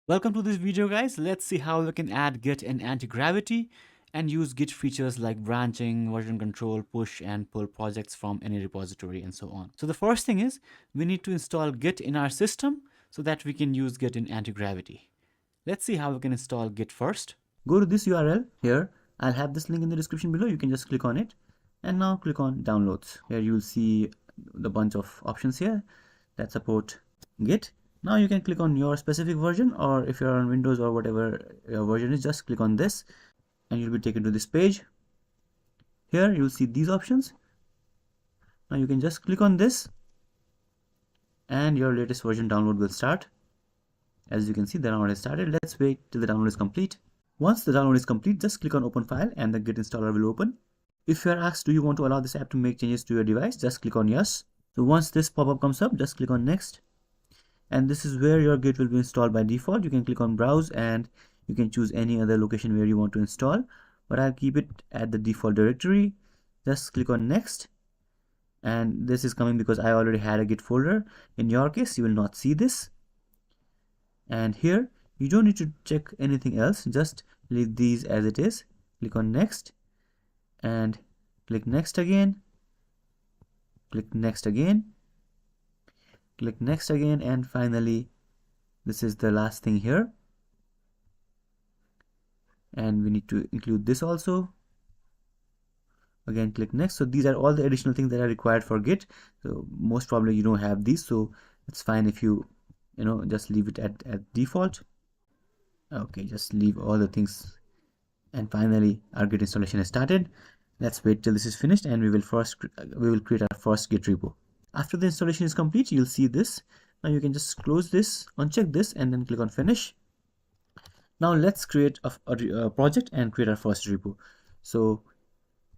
Welcome to this video, guys. Let's see how we can add Git and anti-gravity and use Git features like branching, version control, push and pull projects from any repository and so on. So the first thing is we need to install Git in our system so that we can use Git in anti-gravity. Let's see how we can install Git first. Go to this URL here. I'll have this link in the description below. You can just click on it and now click on downloads. Here you'll see the bunch of options here that support Git. Now you can click on your specific version, or if you're on Windows or whatever your version is, just click on this and you'll be taken to this page. Here you'll see these options. Now you can just click on this and your latest version download will start. As you can see, the download has started. Let's wait till the download is complete. Once the download is complete, just click on open file and the Git installer will open. If you are asked, do you want to allow this app to make changes to your device, just click on yes. So once this pop-up comes up, just click on next. And this is where your Git will be installed by default. You can click on browse and you can choose any other location where you want to install, but I'll keep it at the default directory. Just click on next, and this is coming because I already had a Git folder. In your case, you will not see this. And here you don't need to check anything else, just leave these as it is. Click on next and click next again, click next again, click next again, and finally this is the last thing here, and we need to include this also. Again, click next. So these are all the additional things that are required for Git. So most probably you don't have these, so it's fine if you just leave it at default. Okay, just leave all the things, and finally our Git installation has started. Let's wait till this is finished and we will create our first Git repo. After the installation is complete, you'll see this. Now you can just close this, uncheck this, and then click on finish. Now let's create a project and create our first repo. So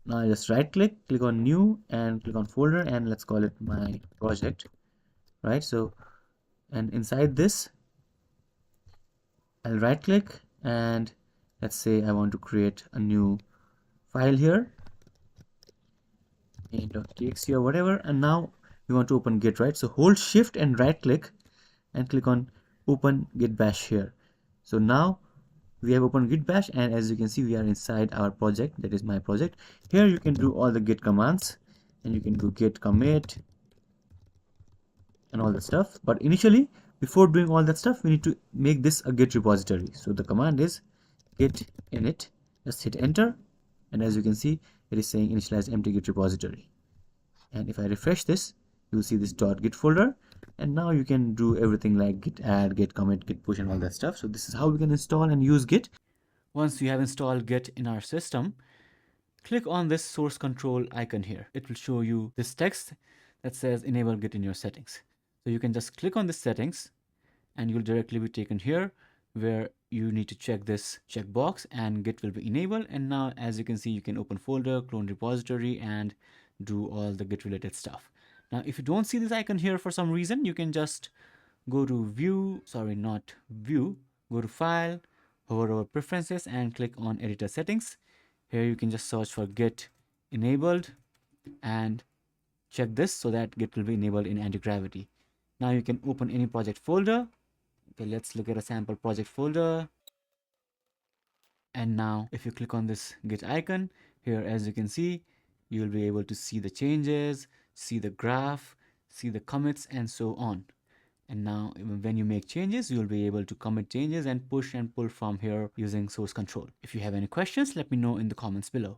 now just right click, click on new and click on folder, and let's call it my project, right? So, and inside this I'll right click and let's say I want to create a new file here, main.txt or whatever, and now we want to open Git, right? So hold shift and right click and click on open Git bash here. So now we have opened Git bash, and as you can see, we are inside our project, that is my project. Here you can do all the Git commands and you can do git commit and all that stuff, but initially before doing all that stuff we need to make this a Git repository. So the command is git init. Just hit enter, and as you can see, it is saying initialize empty Git repository. And if I refresh this, you'll see this .git folder, and now you can do everything like git add, git commit, git push and all that stuff. So this is how we can install and use Git. Once we have installed Git in our system, click on this source control icon here. It will show you this text that says enable Git in your settings. So you can just click on the settings and you'll directly be taken here where you need to check this checkbox and Git will be enabled. And now as you can see, you can open folder, clone repository and do all the Git related stuff. Now if you don't see this icon here for some reason, you can just go to go to file, hover over preferences and click on editor settings. Here you can just search for Git enabled and check this so that Git will be enabled in anti-gravity. Now you can open any project folder. Okay, let's look at a sample project folder. And now if you click on this Git icon here, as you can see, you will be able to see the changes, see the graph, see the commits and so on. And now when you make changes, you'll be able to commit changes and push and pull from here using source control. If you have any questions, let me know in the comments below.